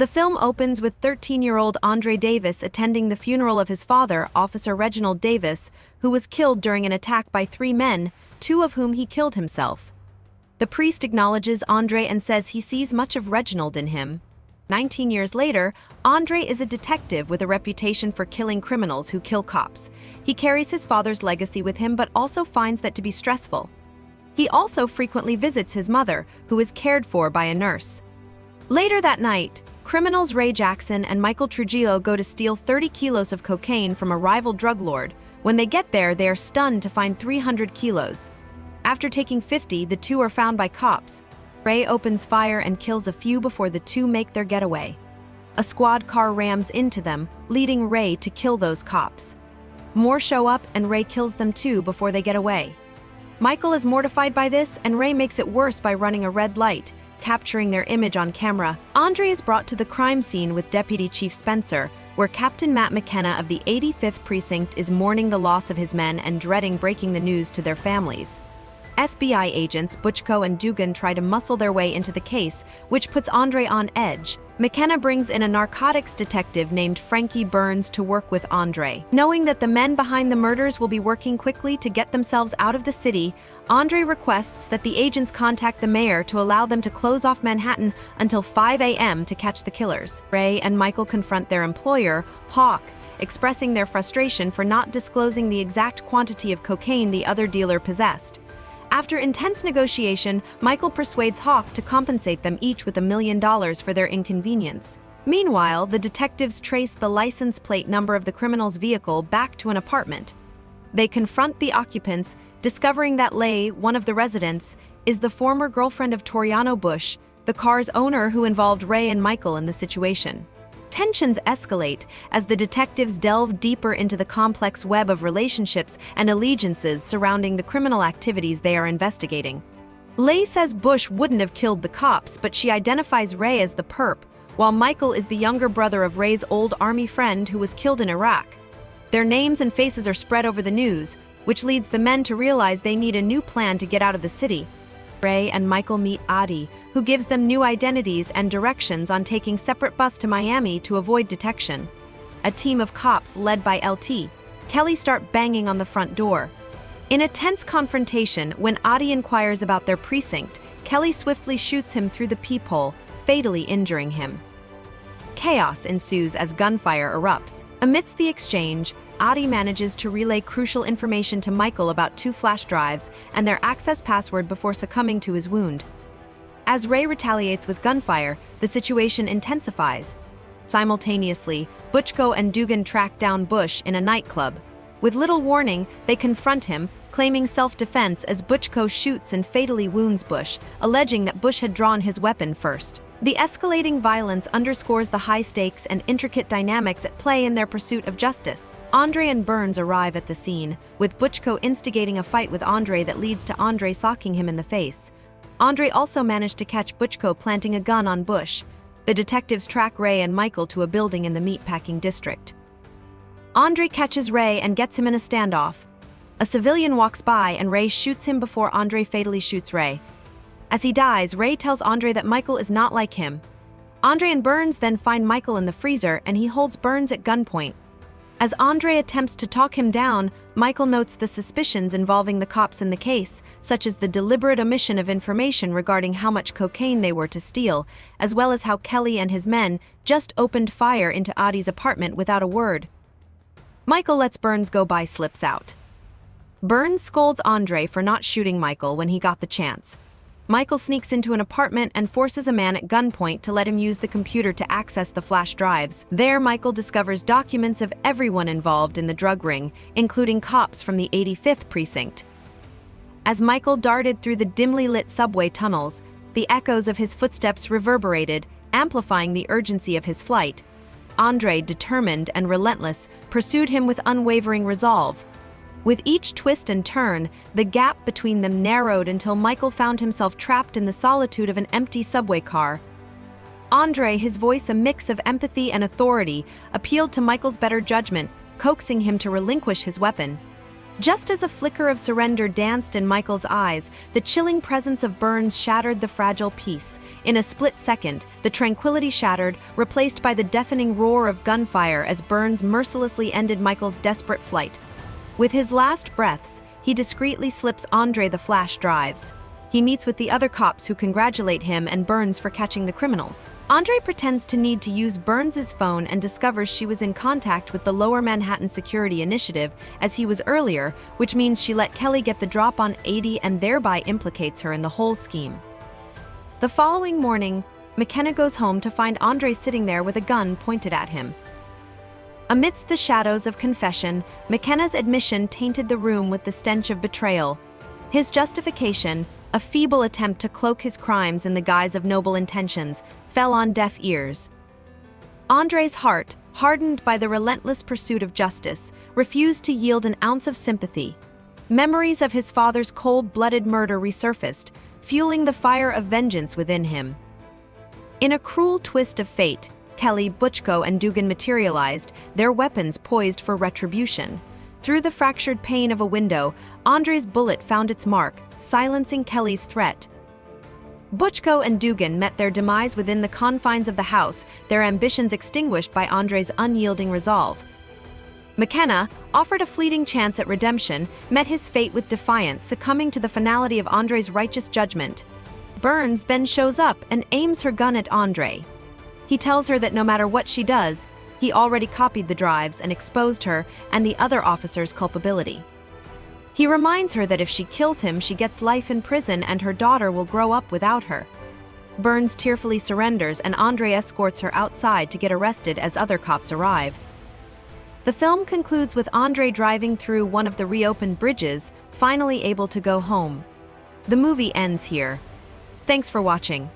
The film opens with 13-year-old Andre Davis attending the funeral of his father, Officer Reginald Davis, who was killed during an attack by 3 men, 2 of whom he killed himself. The priest acknowledges Andre and says he sees much of Reginald in him. 19 years later, Andre is a detective with a reputation for killing criminals who kill cops. He carries his father's legacy with him but also finds that to be stressful. He also frequently visits his mother, who is cared for by a nurse. Later that night, criminals Ray Jackson and Michael Trujillo go to steal 30 kilos of cocaine from a rival drug lord. When they get there, they are stunned to find 300 kilos. After taking 50, the 2 are found by cops. Ray opens fire and kills a few before the 2 make their getaway. A squad car rams into them, leading Ray to kill those cops. More show up and Ray kills them too before they get away. Michael is mortified by this, and Ray makes it worse by running a red light, capturing their image on camera. Andre is brought to the crime scene with Deputy Chief Spencer, where Captain Matt McKenna of the 85th Precinct is mourning the loss of his men and dreading breaking the news to their families. FBI agents Butchko and Dugan try to muscle their way into the case, which puts Andre on edge. McKenna brings in a narcotics detective named Frankie Burns to work with Andre. Knowing that the men behind the murders will be working quickly to get themselves out of the city, Andre requests that the agents contact the mayor to allow them to close off Manhattan until 5 a.m. to catch the killers. Ray and Michael confront their employer, Hawk, expressing their frustration for not disclosing the exact quantity of cocaine the other dealer possessed. After intense negotiation, Michael persuades Hawk to compensate them each with $1 million for their inconvenience. Meanwhile, the detectives trace the license plate number of the criminal's vehicle back to an apartment. They confront the occupants, discovering that Leigh, one of the residents, is the former girlfriend of Toriano Bush, the car's owner who involved Ray and Michael in the situation. Tensions escalate as the detectives delve deeper into the complex web of relationships and allegiances surrounding the criminal activities they are investigating. Leigh says Bush wouldn't have killed the cops, but she identifies Ray as the perp, while Michael is the younger brother of Ray's old army friend who was killed in Iraq. Their names and faces are spread over the news, which leads the men to realize they need a new plan to get out of the city. Ray and Michael meet Adi, who gives them new identities and directions on taking separate bus to Miami to avoid detection. A team of cops led by LT, Kelly start banging on the front door. In a tense confrontation, when Adi inquires about their precinct, Kelly swiftly shoots him through the peephole, fatally injuring him. Chaos ensues as gunfire erupts. Amidst the exchange, Adi manages to relay crucial information to Michael about 2 flash drives and their access password before succumbing to his wound. As Ray retaliates with gunfire, the situation intensifies. Simultaneously, Butchko and Dugan track down Bush in a nightclub. With little warning, they confront him, claiming self-defense as Butchko shoots and fatally wounds Bush, alleging that Bush had drawn his weapon first. The escalating violence underscores the high stakes and intricate dynamics at play in their pursuit of justice. Andre and Burns arrive at the scene, with Butchko instigating a fight with Andre that leads to Andre socking him in the face. Andre also managed to catch Butchko planting a gun on Bush. The detectives track Ray and Michael to a building in the meatpacking district. Andre catches Ray and gets him in a standoff. A civilian walks by and Ray shoots him before Andre fatally shoots Ray. As he dies, Ray tells Andre that Michael is not like him. Andre and Burns then find Michael in the freezer and he holds Burns at gunpoint. As Andre attempts to talk him down, Michael notes the suspicions involving the cops in the case, such as the deliberate omission of information regarding how much cocaine they were to steal, as well as how Kelly and his men just opened fire into Adi's apartment without a word. Michael lets Burns go by slips out. Burns scolds Andre for not shooting Michael when he got the chance. Michael sneaks into an apartment and forces a man at gunpoint to let him use the computer to access the flash drives. There, Michael discovers documents of everyone involved in the drug ring, including cops from the 85th Precinct. As Michael darted through the dimly lit subway tunnels, the echoes of his footsteps reverberated, amplifying the urgency of his flight. Andre, determined and relentless, pursued him with unwavering resolve. With each twist and turn, the gap between them narrowed until Michael found himself trapped in the solitude of an empty subway car. Andre, his voice a mix of empathy and authority, appealed to Michael's better judgment, coaxing him to relinquish his weapon. Just as a flicker of surrender danced in Michael's eyes, the chilling presence of Burns shattered the fragile peace. In a split second, the tranquility shattered, replaced by the deafening roar of gunfire as Burns mercilessly ended Michael's desperate flight. With his last breaths, he discreetly slips Andre the flash drives. He meets with the other cops who congratulate him and Burns for catching the criminals. Andre pretends to need to use Burns's phone and discovers she was in contact with the Lower Manhattan Security Initiative as he was earlier, which means she let Kelly get the drop on 80 and thereby implicates her in the whole scheme. The following morning, McKenna goes home to find Andre sitting there with a gun pointed at him. Amidst the shadows of confession, McKenna's admission tainted the room with the stench of betrayal. His justification, a feeble attempt to cloak his crimes in the guise of noble intentions, fell on deaf ears. Andre's heart, hardened by the relentless pursuit of justice, refused to yield an ounce of sympathy. Memories of his father's cold-blooded murder resurfaced, fueling the fire of vengeance within him. In a cruel twist of fate, Kelly, Butchko, and Dugan materialized, their weapons poised for retribution. Through the fractured pane of a window, Andre's bullet found its mark, silencing Kelly's threat. Butchko and Dugan met their demise within the confines of the house, their ambitions extinguished by Andre's unyielding resolve. McKenna, offered a fleeting chance at redemption, met his fate with defiance, succumbing to the finality of Andre's righteous judgment. Burns then shows up and aims her gun at Andre. He tells her that no matter what she does, he already copied the drives and exposed her and the other officers' culpability. He reminds her that if she kills him, she gets life in prison and her daughter will grow up without her. Burns tearfully surrenders and Andre escorts her outside to get arrested as other cops arrive. The film concludes with Andre driving through one of the reopened bridges, finally able to go home. The movie ends here. Thanks for watching.